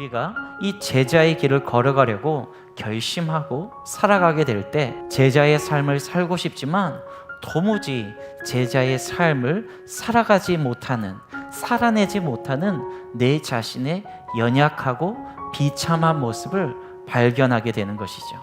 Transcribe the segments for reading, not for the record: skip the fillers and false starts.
우리가 이 제자의 길을 걸어가려고 결심하고 살아가게 될 때 제자의 삶을 살고 싶지만 도무지 제자의 삶을 살아내지 못하는 내 자신의 연약하고 비참한 모습을 발견하게 되는 것이죠.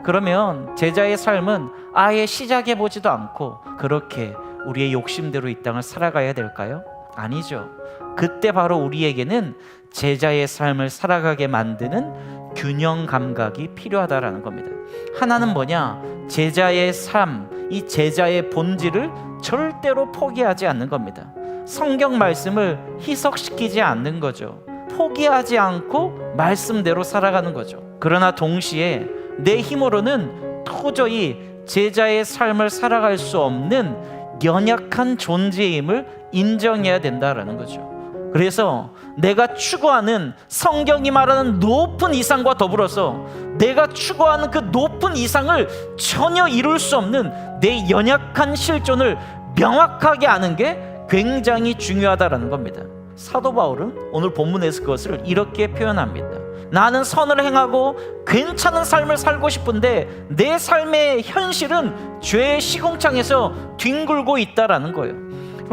그러면 제자의 삶은 아예 시작해보지도 않고 그렇게 우리의 욕심대로 이 땅을 살아가야 될까요? 아니죠. 그때 바로 우리에게는 제자의 삶을 살아가게 만드는 균형 감각이 필요하다라는 겁니다. 하나는 뭐냐? 제자의 삶, 이 제자의 본질을 절대로 포기하지 않는 겁니다. 성경 말씀을 희석시키지 않는 거죠. 포기하지 않고 말씀대로 살아가는 거죠. 그러나 동시에 내 힘으로는 도저히 제자의 삶을 살아갈 수 없는 연약한 존재임을 인정해야 된다라는 거죠. 그래서 내가 추구하는 성경이 말하는 높은 이상과 더불어서 내가 추구하는 그 높은 이상을 전혀 이룰 수 없는 내 연약한 실존을 명확하게 아는 게 굉장히 중요하다라는 겁니다. 사도 바울은 오늘 본문에서 그것을 이렇게 표현합니다. 나는 선을 행하고 괜찮은 삶을 살고 싶은데 내 삶의 현실은 죄의 시궁창에서 뒹굴고 있다라는 거예요.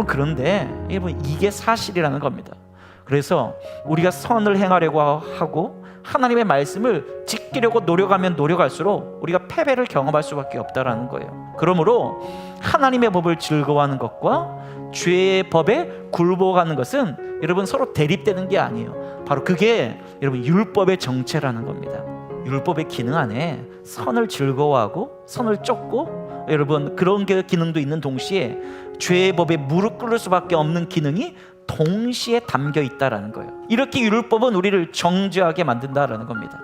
그런데 여러분, 이게 사실이라는 겁니다. 그래서 우리가 선을 행하려고 하고 하나님의 말씀을 지키려고 노력하면 노력할수록 우리가 패배를 경험할 수밖에 없다라는 거예요. 그러므로 하나님의 법을 즐거워하는 것과 죄의 법에 굴복하는 것은 여러분 서로 대립되는 게 아니에요. 바로 그게 여러분 율법의 정체라는 겁니다. 율법의 기능 안에 선을 즐거워하고 선을 쫓고 여러분 그런 게 기능도 있는 동시에 죄의 법에 무릎 꿇을 수밖에 없는 기능이 동시에 담겨 있다라는 거예요. 이렇게 율법은 우리를 정죄하게 만든다라는 겁니다.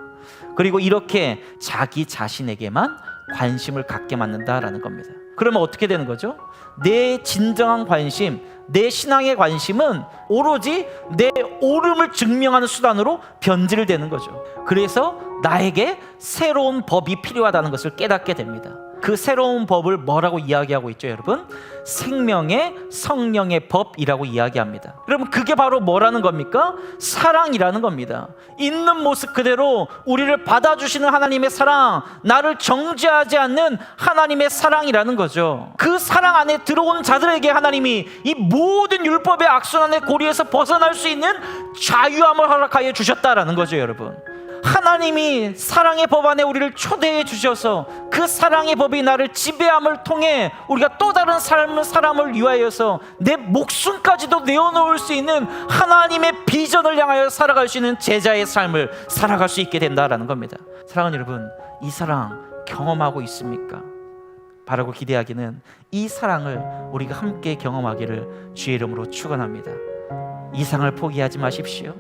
그리고 이렇게 자기 자신에게만 관심을 갖게 만든다라는 겁니다. 그러면 어떻게 되는 거죠? 내 진정한 관심, 내 신앙의 관심은 오로지 내 옳음을 증명하는 수단으로 변질되는 거죠. 그래서 나에게 새로운 법이 필요하다는 것을 깨닫게 됩니다. 그 새로운 법을 뭐라고 이야기하고 있죠, 여러분? 생명의 성령의 법이라고 이야기합니다. 여러분, 그게 바로 뭐라는 겁니까? 사랑이라는 겁니다. 있는 모습 그대로 우리를 받아주시는 하나님의 사랑, 나를 정죄하지 않는 하나님의 사랑이라는 거죠. 그 사랑 안에 들어온 자들에게 하나님이 이 모든 율법의 악순환의 고리에서 벗어날 수 있는 자유함을 허락하여 주셨다라는 거죠, 여러분. 하나님이 사랑의 법 안에 우리를 초대해 주셔서 그 사랑의 법이 나를 지배함을 통해 우리가 또 다른 사람을 위하여서 내 목숨까지도 내어놓을 수 있는 하나님의 비전을 향하여 살아갈 수 있는 제자의 삶을 살아갈 수 있게 된다라는 겁니다. 사랑하는 여러분, 이 사랑 경험하고 있습니까? 바라고 기대하기는 이 사랑을 우리가 함께 경험하기를 주의 이름으로 축원합니다. 이 사랑을 포기하지 마십시오.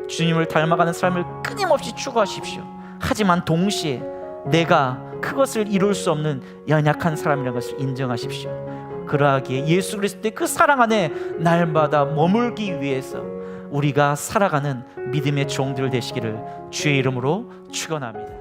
주님을 닮아가는 삶을 끊임없이 추구하십시오. 하지만 동시에 내가 그것을 이룰 수 없는 연약한 사람이라는 것을 인정하십시오. 그러하기에 예수 그리스도의 그 사랑 안에 날마다 머물기 위해서 우리가 살아가는 믿음의 종들 되시기를 주의 이름으로 축원합니다.